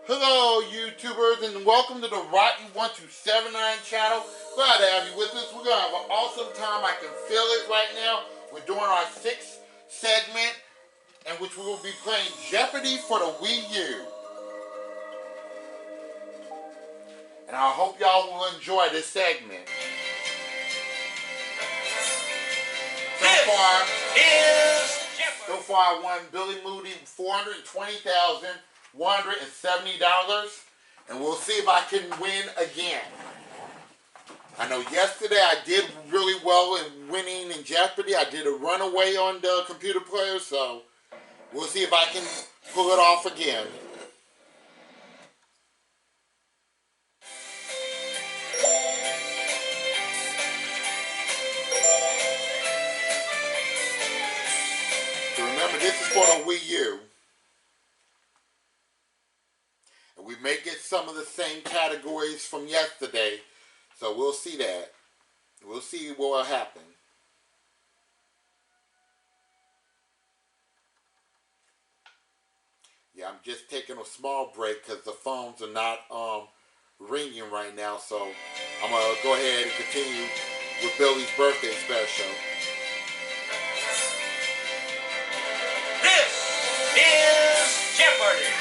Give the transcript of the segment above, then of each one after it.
Hello, YouTubers, and welcome to the Rocky1279 channel. Glad to have you with us. We're going to have an awesome time. I can feel it right now. We're doing our sixth segment, in which we will be playing Jeopardy for the Wii U. And I hope y'all will enjoy this segment. So far I won Billy Moody $420,170, and we'll see if I can win again. I know yesterday I did really well in winning in Jeopardy. I did a runaway on the computer player, so we'll see if I can pull it off again. Remember, this is for the Wii U. And we may get some of the same categories from yesterday. So we'll see that. We'll see what will happen. Yeah, I'm just taking a small break because the phones are not ringing right now. So I'm going to go ahead and continue with Billy's birthday special. This is Jeopardy!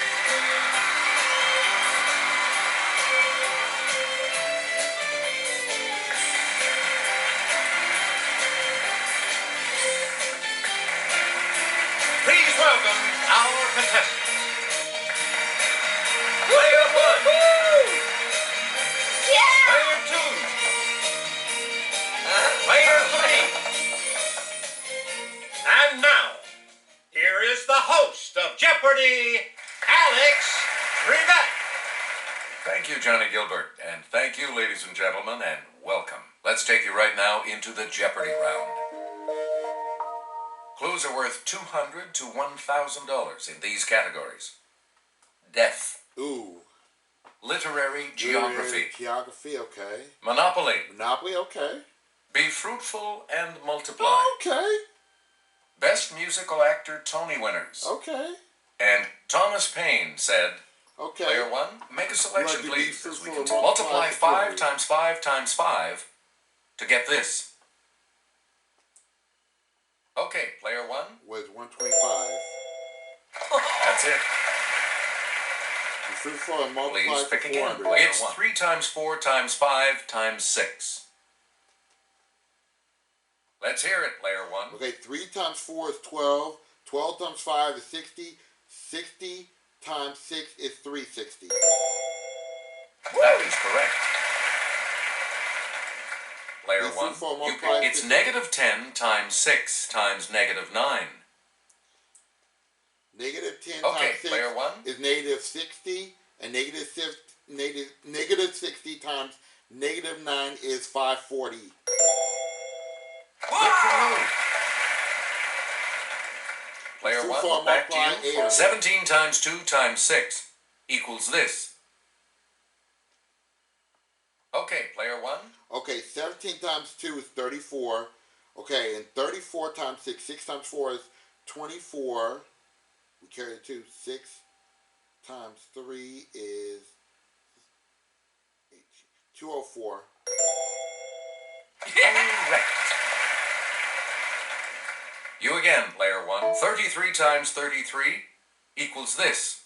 Please welcome our contestants. Player 1. Yeah! Player 2. Player 3. And now, here is the host of Jeopardy, Alex Trebek. Thank you, Johnny Gilbert, and thank you, ladies and gentlemen, and welcome. Let's take you right now into the Jeopardy round. Clues are worth $200 to $1,000 in these categories: death, Ooh. literary geography, Geography, okay. Monopoly, Monopoly, okay. be fruitful and multiply, Okay. best musical actor Tony winners, Okay. and Thomas Paine said, Okay. Player 1, make a selection, You like to be please, as we fruitful can and multiply multiply 5 times 5 times 5 to get this. Okay, Player 1. Was 125. That's it. Be fruitful and multiply Please to pick again. 400. It's 3 times 4 times 5 times 6. Let's hear it, Player 1. Okay, 3 times 4 is 12. 12 times 5 is 60. 60 times 6 is 360. That is correct. Player 1, you pick, it's negative 10 times 6 times negative 9. Negative 10 Okay, times 6 Player 1. is negative 60. And negative 60 times negative 9 is 540. Player Two 1, for back to multiply you. 17 times 2 times 6 equals this. Okay, Player 1. Okay, 17 times 2 is 34. Okay, and 34 times 6, 6 times 4 is 24. We carry the 2. 6 times 3 is 204. Correct. You again, Player 1. 33 times 33 equals this.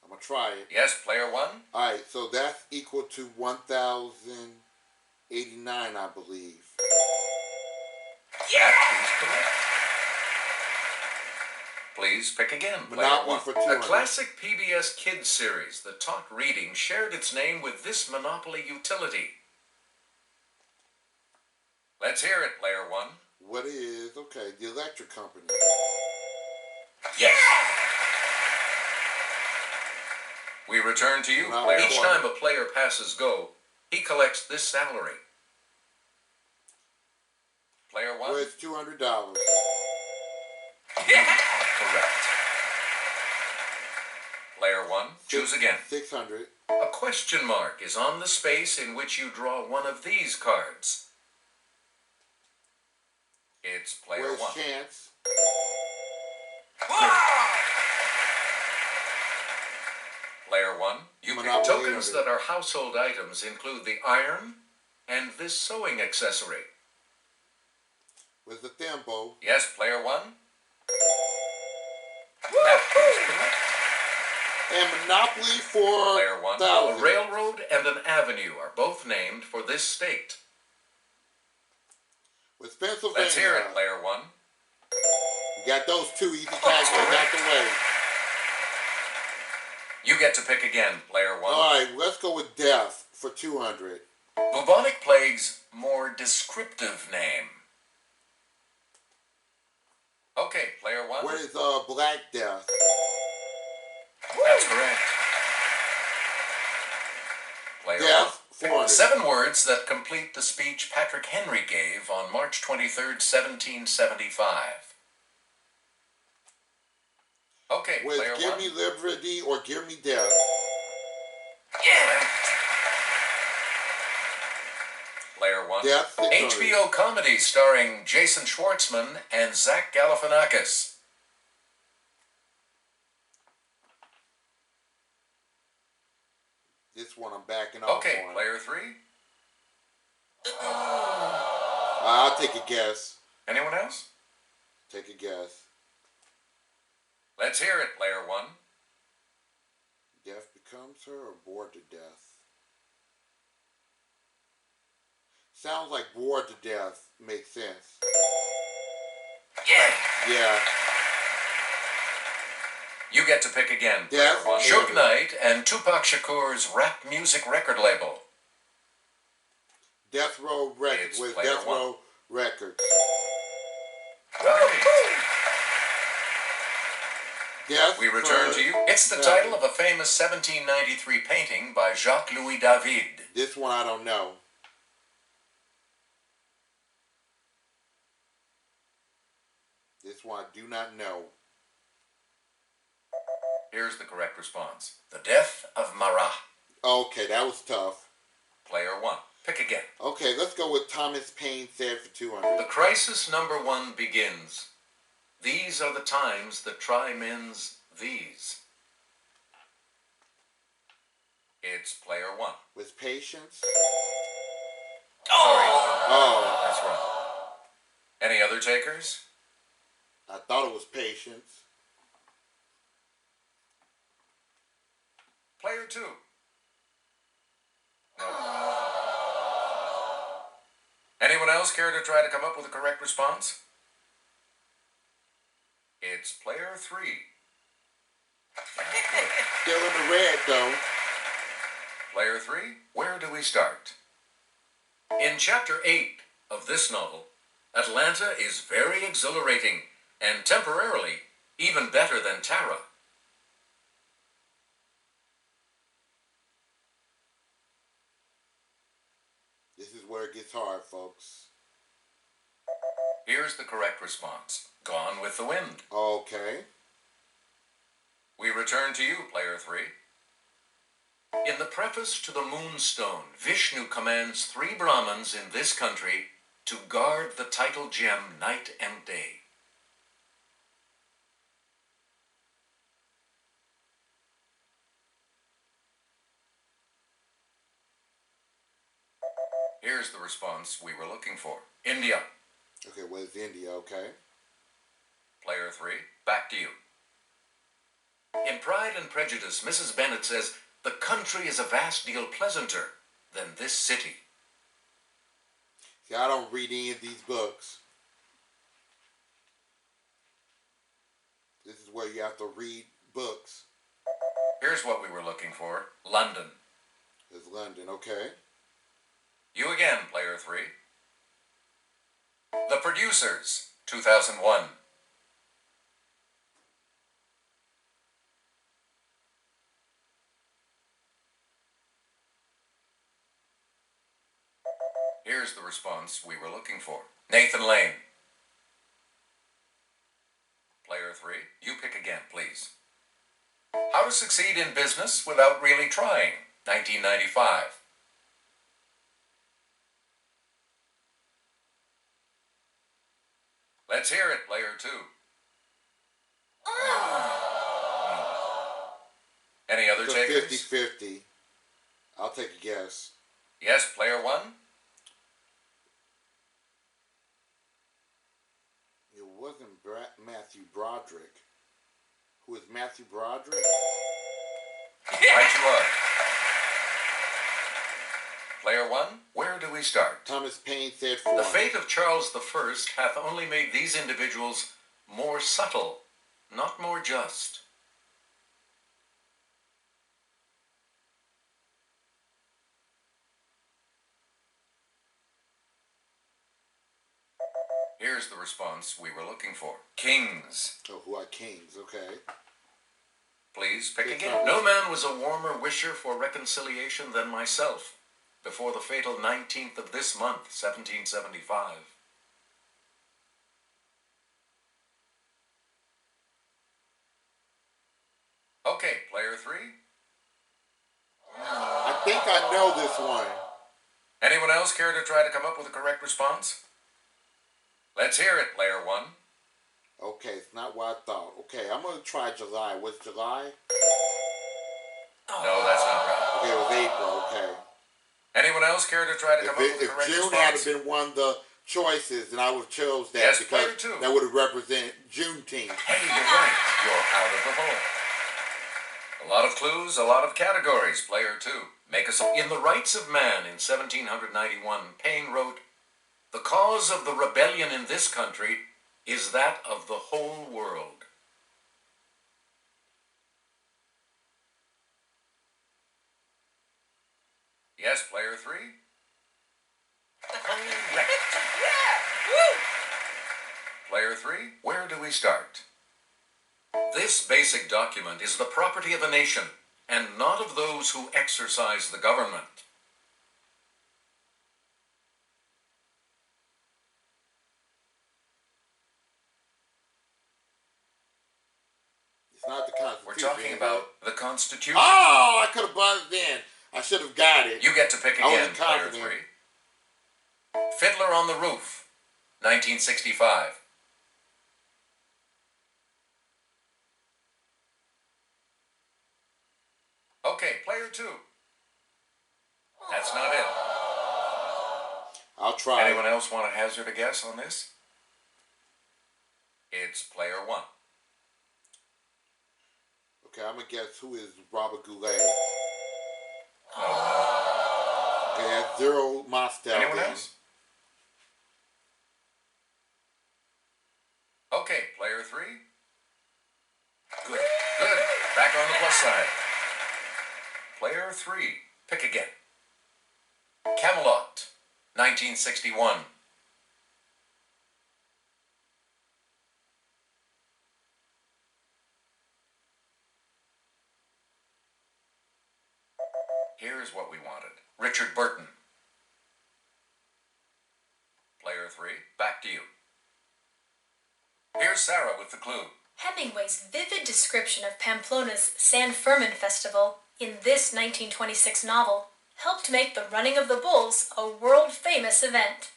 I'm going to try it. Yes, Player 1. Alright, so that's equal to 1,089, I believe. Yeah! That is correct. Please pick again, Player Monopoly 1. for 200. A classic PBS Kids series that taught reading shared its name with this Monopoly utility. Let's hear it, Player 1. What is, okay, the electric company. Yes. We return to you. Each time a player passes go, he collects this salary. Player 1. Where's $200? Correct. Player 1, choose again. 600. A question mark is on the space in which you draw one of these cards. It's Player 1. Where's chance? Player 1, you pick Monopoly tokens 800. that are household items include the iron and this sewing accessory. With the thimble. Yes, player 1. That is correct. And Monopoly for Player 1. thousands. A railroad and an avenue are both named for this state. With Pennsylvania. Let's hear it, player 1. We got those two easy categories out the way. You get to pick again, player 1. Alright, let's go with death for 200. Bubonic plague's more descriptive name. Okay, player 1. What is Black Death? That's correct. Player 1. Death, 400. 7 words that complete the speech Patrick Henry gave on March 23rd, 1775. Okay, Was player Give 1. Me Liberty or Give Me Death? Yeah. Player 1. Death, 600. HBO comedy starring Jason Schwartzman and Zach Galifianakis. This one I'm backing off Okay, on. player 3. I'll take a guess. Anyone else? Take a guess. Let's hear it, player 1. Death Becomes Her or Bored to Death? Sounds like Bored to Death makes sense. Yeah. You get to pick again, Death, player 1. Suge Knight and Tupac Shakur's rap music record label. Death Row Records. It's With player Death 1. Row Records. Death We return to you. It's the title of a famous 1793 painting by Jacques-Louis David. This one I don't know. This one I do not know. Here's the correct response. The Death of Marat. Okay, that was tough. Player 1. Pick again. Okay, let's go with Thomas Paine Said for 200. The crisis number 1 begins. These are the times that try men's these. It's player 1. With Patience? Sorry. Oh, That's wrong. Any other takers? I thought it was Patience. Player 2. No. Anyone else care to try to come up with a correct response? It's player 3. Still in the red, though. Player 3, where do we start? In chapter 8 of this novel, Atlanta is very exhilarating and temporarily even better than Tara. This is where it gets hard, folks. Here's the correct response. Gone with the Wind. Okay. We return to you, player 3. In the preface to the Moonstone, Vishnu commands 3 Brahmins in this country to guard the title gem night and day. Here's the response we were looking for. India. Okay, what is India? Okay. Player 3, back to you. In Pride and Prejudice, Mrs. Bennet says, the country is a vast deal pleasanter than this city. See, I don't read any of these books. This is where you have to read books. Here's what we were looking for. London. It's London, okay. You again, player 3. The Producers, 2001. Here's the response we were looking for. Nathan Lane. Player 3, you pick again, please. How to Succeed in Business Without Really Trying, 1995. Let's hear it, player 2. Any other other It's a takers? 50-50. I'll take a guess. Yes, player one? It wasn't Matthew Broderick. Who is Matthew Broderick? Right you are. Player one, where do we start? Thomas Paine said for The fate of Charles I hath only made these individuals more subtle, not more just. Here's the response we were looking for. Kings. Oh, who are kings? Okay. Please pick Pick again. numbers. No man was a warmer wisher for reconciliation than myself before the fatal 19th of this month, 1775. Okay, player three. I think I know this one. Anyone else care to try to come up with a correct response? Let's hear it, player one. Okay, it's not what I thought. Okay, I'm going to try July. What's July? No, that's not right. Okay, it was April. Okay. Anyone else care to try to come up with a If correct June had response? been one of the choices, then I would have chose that Yes, because player two. that would have represented Juneteenth. Hey, you're right. You're out of the hole. A lot of clues, a lot of categories, player two. Make us in The Rights of Man in 1791, Paine wrote, "The cause of the rebellion in this country is that of the whole world." Yes, player three? Correct. Player three, where do we start? This basic document is the property of a nation, and not of those who exercise the government. It's not the Constitution. We're talking is it? about the Constitution. Oh, I could have buzzed in. I should have got it. You get to pick I again, wasn't player confident. three. Fiddler on the Roof, 1965. Okay, player two. That's not it. I'll try. Anyone else want to hazard a guess on this? It's player one. Okay, I'm going to guess who is Robert Goulet. No. Okay, that's Zero Mostel. Anyone then. else? Okay, player three. Good. Good. Back on the plus side. Player three. Pick again. Camelot, 1961. Here's what we wanted. Richard Burton. Player three, back to you. Here's Sarah with the clue. Hemingway's vivid description of Pamplona's San Fermin Festival in this 1926 novel helped make the running of the bulls a world-famous event.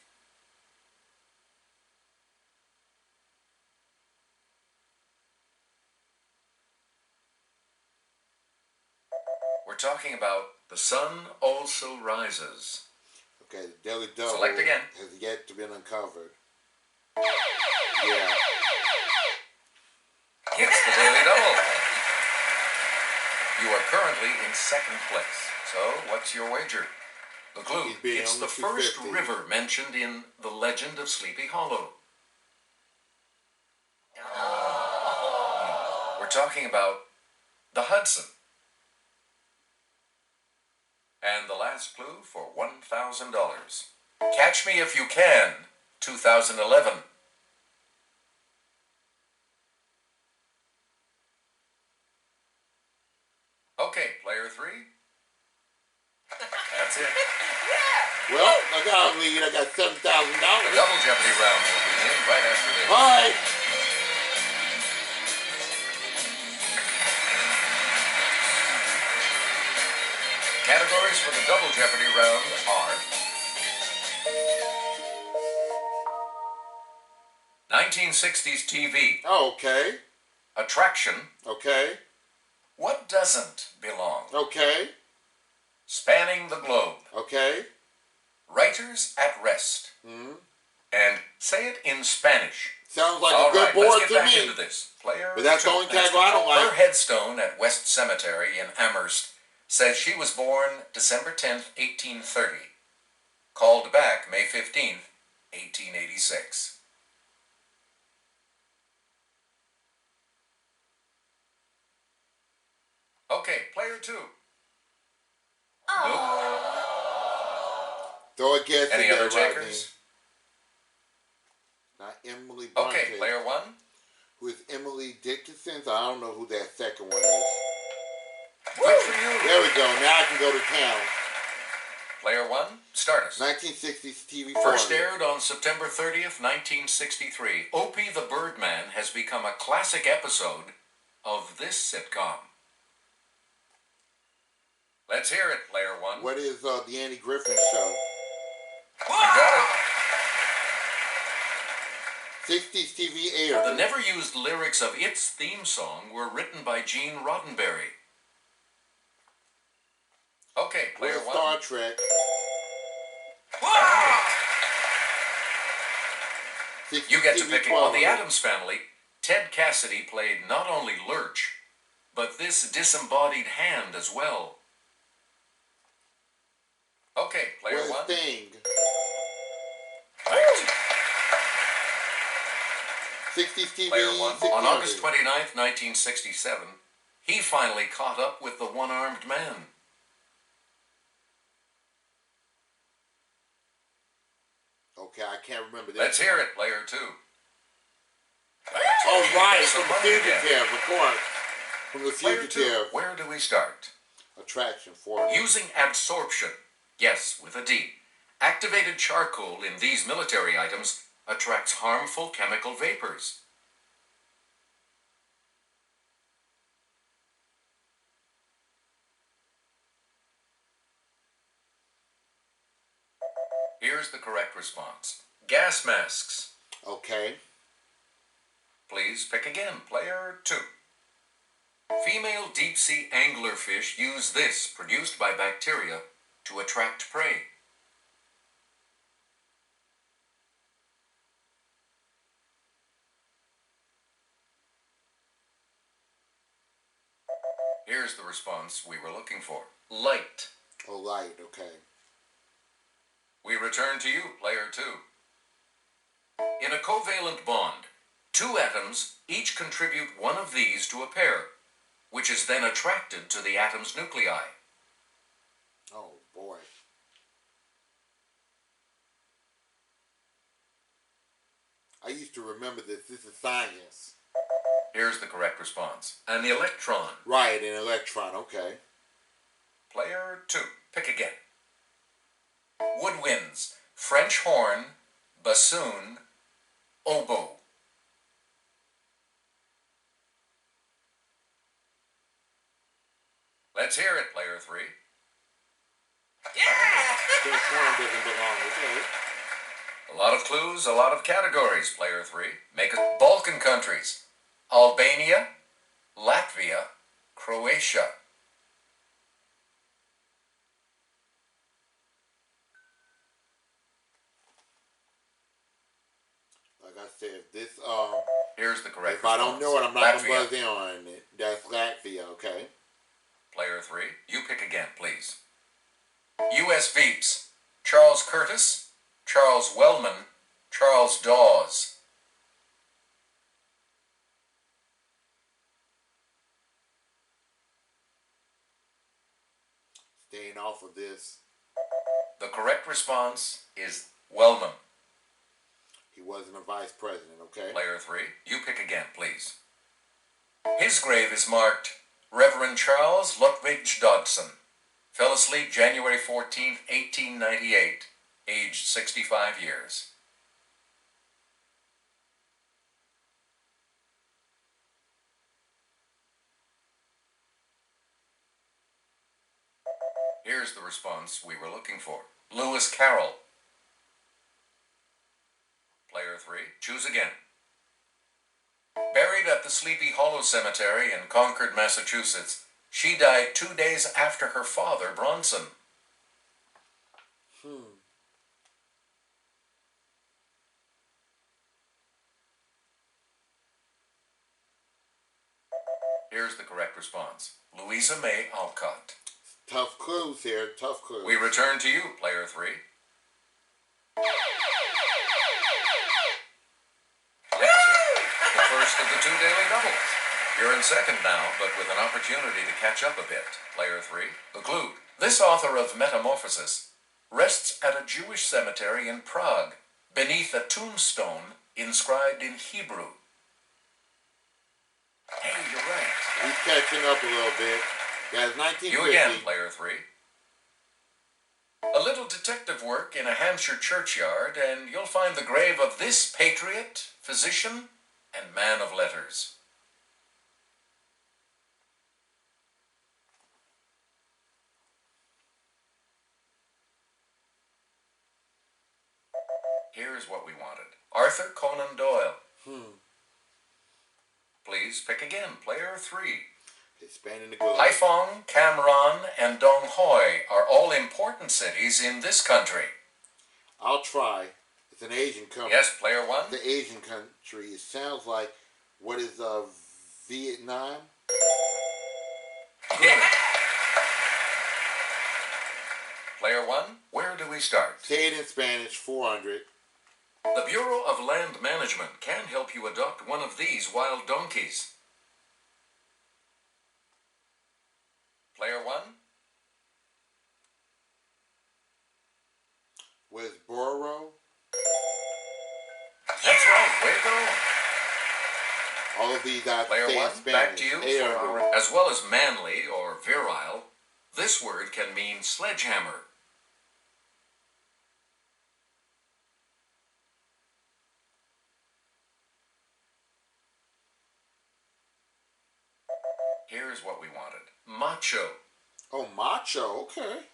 We're talking about The Sun Also Rises. Okay, the Daily Double Select again. has yet to be uncovered. Yeah. It's the Daily Double. You are currently in second place. So, what's your wager? The clue, He's being it's the almost first 50. river mentioned in The Legend of Sleepy Hollow. We're talking about the Hudson. And the last clue for $1,000. Catch Me If You Can, 2011. Okay, player three. That's it. Well, I got a lead. I got $7,000. The Double Jeopardy round will begin right after this. All right. Categories for the Double Jeopardy round are 1960s TV, Oh, okay. Attraction, Okay. What doesn't belong? Okay. Spanning the globe. Okay. Writers at rest. Mm-hmm. And say it in Spanish. Sounds like All a good right, board let's get to back me. into this. Player But that's the two. only tagline I don't like. Her headstone at West Cemetery in Amherst says she was born December 10th, 1830. Called back May 15th, 1886. Okay, player two. Nope. Throw a guess Any in there, other Rodney. takers? Not Emily Bronte. Okay, player one. Who is Emily Dickinson? So I don't know who that second one is. Good for you. There we go. Now I can go to town. Player one, start us. 1960s TV First format. aired on September 30th, 1963, Opie the Birdman has become a classic episode of this sitcom. Let's hear it, player one. What is the Andy Griffin Show? You got it. 60s TV aired. The never-used lyrics of its theme song were written by Gene Roddenberry. Okay, player What is one. Star Trek? 60s You get to TV pick it. On the 12. Addams Family, Ted Cassidy played not only Lurch, but this disembodied hand as well. Okay, player What is one. Sting? Right. 60s TV. Player one. 60s. On August 29th, 1967, he finally caught up with the one-armed man. Okay, I can't remember this. Let's hear it, player two. Oh, right. So From the money again. Fugitive, of course. From the Player two, Fugitive. where do we start? Attraction for me. Using absorption, yes, with a D. Activated charcoal in these military items attracts harmful chemical vapors. Here's the correct response. Gas masks. Okay. Please pick again, player two. Female deep-sea anglerfish use this, produced by bacteria, to attract prey. Here's the response we were looking for. Light. Oh, light. Okay. We return to you, player two. In a covalent bond, two atoms each contribute one of these to a pair, which is then attracted to the atom's nuclei. Oh, boy. I used to remember this. This is science. Here's the correct response. An electron. Right, an electron. Okay. Player two. Pick again. Woodwinds. French horn. Bassoon. Oboe. Let's hear it, player three. French horn doesn't belong. Okay. A lot of clues, a lot of categories, player three. Make it Balkan countries. Albania, Latvia, Croatia. Like I said, this Here's the correct if I don't response. know it, I'm not Latvia. gonna buzz in on it. That's Latvia. Okay. Player three, you pick again, please. U.S. Veeps. Charles Curtis, Charles Wellman, Charles Dawes. Staying off of this. The correct response is Wellman. He wasn't a vice president. Okay. Player three, you pick again, please. His grave is marked Reverend Charles Lutwidge Dodson. Fell asleep January 14, 1898, aged 65 years. Here's the response we were looking for. Lewis Carroll. Player three, choose again. Buried at the Sleepy Hollow Cemetery in Concord, Massachusetts, She died 2 days after her father, Bronson. Here's the correct response. Louisa May Alcott. Tough clues here, tough clues. We return to you, player 3. The first of the 2 daily doubles. You're in second now, but with an opportunity to catch up a bit. Player 3. The clue. This author of Metamorphosis rests at a Jewish cemetery in Prague, beneath a tombstone inscribed in Hebrew. Hey, you're right. He's catching up a little bit. That's 1950. You again, player 3. A little detective work in a Hampshire churchyard, and you'll find the grave of this patriot, physician, and man of letters. Here's what we wanted. Arthur Conan Doyle. Please pick again, player 3. Expanding the goal. Haiphong, Cam Ranh, and Dong Hoi are all important cities in this country. I'll try. It's an Asian country. Yes, player 1. The Asian country. It sounds like, what is Vietnam? Yeah. Player 1, where do we start? Say it in Spanish, 400. The Bureau of Land Management can help you adopt one of these wild donkeys. Player 1. Was Boro? That's right, way to go. All of these I Player say in 1, Spanish. back to you. 800. As well as manly or virile, this word can mean sledgehammer. Here's what we wanted. Macho. Oh, macho. Okay.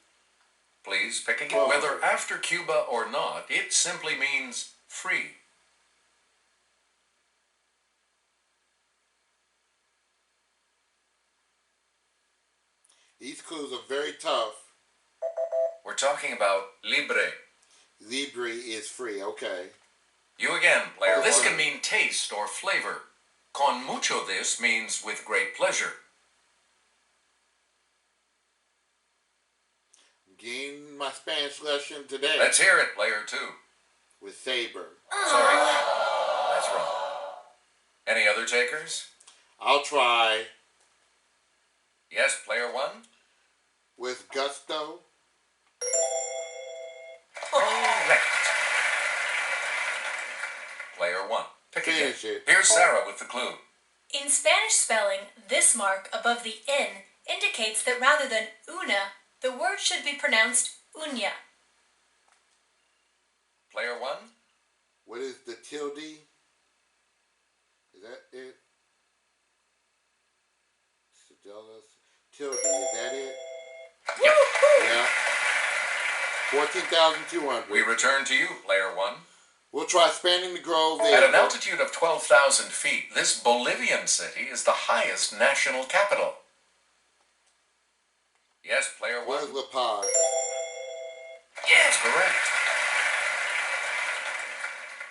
Please pick again. Oh. Whether after Cuba or not, it simply means free. These clues are very tough. We're talking about libre. Libre is free. Okay. You again, player. This can mean taste or flavor. Con mucho this means with great pleasure. Gain my Spanish lesson today. Let's hear it, player 2. With Saber. Sorry. That's wrong. Any other takers? I'll try. Yes, player 1. With Gusto. Correct. Player 1. Pick again. Finish it. Here's Sarah with the clue. In Spanish spelling, this mark above the N indicates that rather than una, the word should be pronounced uña. Player 1. What is the tilde? Is that it? Sedalis. Tilde, is that it? Yep. Yeah. 14,200. We return to you, player 1. We'll try spanning the grove there. At an altitude of 12,000 feet, this Bolivian city is the highest national capital. Yes, player 1. Where's La Paz? Yes, correct.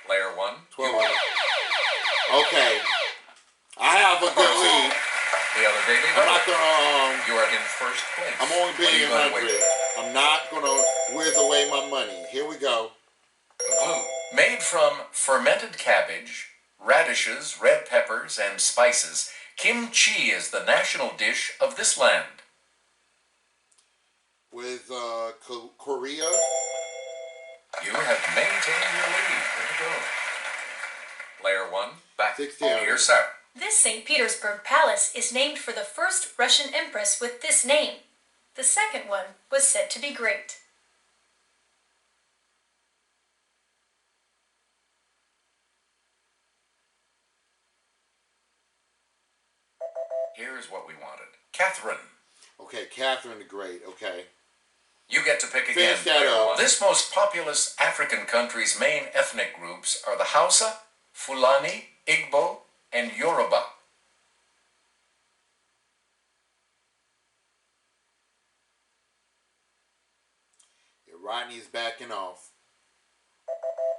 Player 1. 1200. Okay. I have a good lead. The other daily I'm not double. gonna, You are in first place. I'm only What are you bidding gonna 100. wait? I'm not gonna whiz away my money. Here we go. The clue. Made from fermented cabbage, radishes, red peppers, and spices, kimchi is the national dish of this land. With Korea. You have maintained your lead. Way to go. Player 1, back 1600. to your Sarah. This St. Petersburg Palace is named for the first Russian empress with this name. The second one was said to be great. Here's what we wanted. Catherine. Okay, Catherine the Great. Okay. You get to pick again. Finish that player up. 1. This most populous African country's main ethnic groups are the Hausa, Fulani, Igbo, and Yoruba. Rodney's backing off.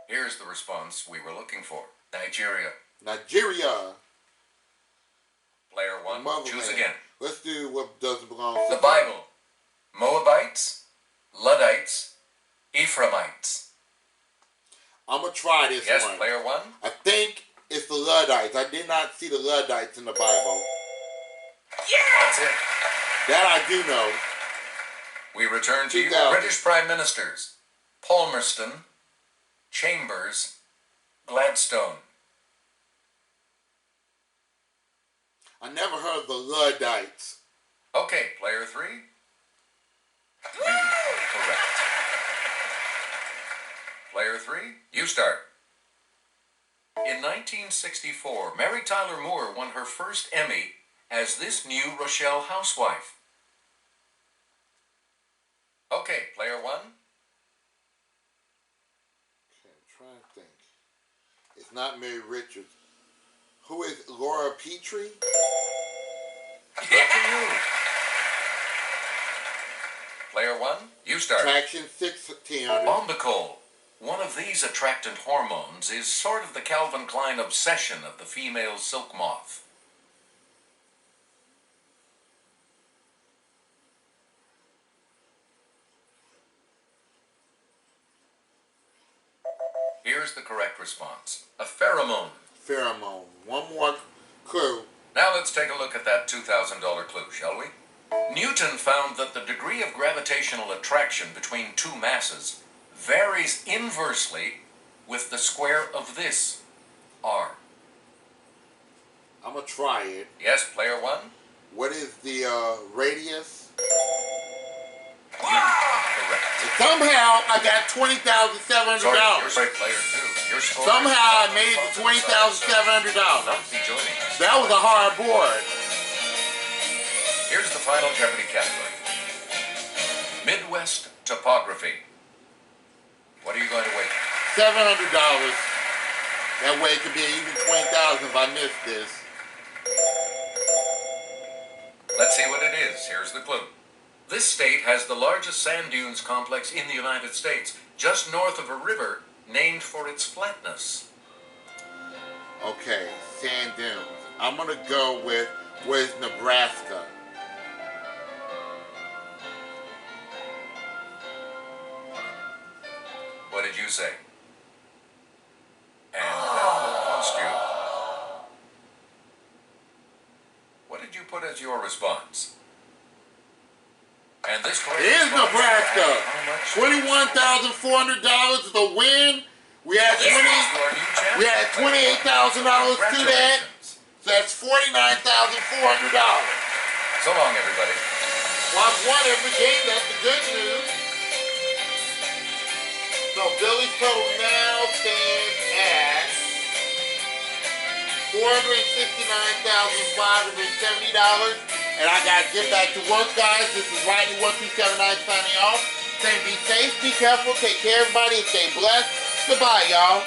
Here's the response we were looking for. Nigeria. Nigeria. Player one, Motherland. choose again. Let's do what doesn't belong to The Bible. Moabites, Luddites, Ephraimites. I'm going to try this Yes, one. player one. I think it's the Luddites. I did not see the Luddites in the Bible. That's it. That I do know. We return to you. 2000. British Prime Ministers. Palmerston, Chambers, Gladstone. I never heard of the Luddites. Okay, player three. You are correct. Player three, you start. In 1964, Mary Tyler Moore won her first Emmy as this new Rochelle housewife. Okay, player one. Okay, I'm trying to think. It's not Mary Richards. Who is Laura Petrie? Good for you. Player one, you start. Traction 1600. Bombicol. One of these attractant hormones is sort of the Calvin Klein obsession of the female silk moth. Here's the correct response. A pheromone. Pheromone. One more clue. Now let's take a look at that $2,000 clue, shall we? Newton found that the degree of gravitational attraction between two masses varies inversely with the square of this, r. I'm going to try it. Yes, player one? What is the radius? Correct. Somehow I got $20,700. Sorry, you're right, player two. Your score Somehow I is made it to $20,700. not be joining us. That was a hard board. Here's the final Jeopardy category. Midwest topography. What are you going to wait? $700. That way it could be even $20,000 if I missed this. Let's see what it is. Here's the clue. This state has the largest sand dunes complex in the United States, just north of a river named for its flatness. Okay, sand dunes. I'm going to go with, where's Nebraska? What did you say? And that will cost you. What did you put as your response? And this correct It is response- Nebraska. How much? $21,400 is the win. We had This is your new champion. we had $28,000 to that. Congratulations. So that's $49,400. So long, everybody. Well, I've won every game. That's the good news. So Billy's total now stands at $469,570. And I got to get back to work, guys. This is Rodney1279 signing off. Saying be safe, be careful, take care, everybody, and stay blessed. Goodbye, y'all.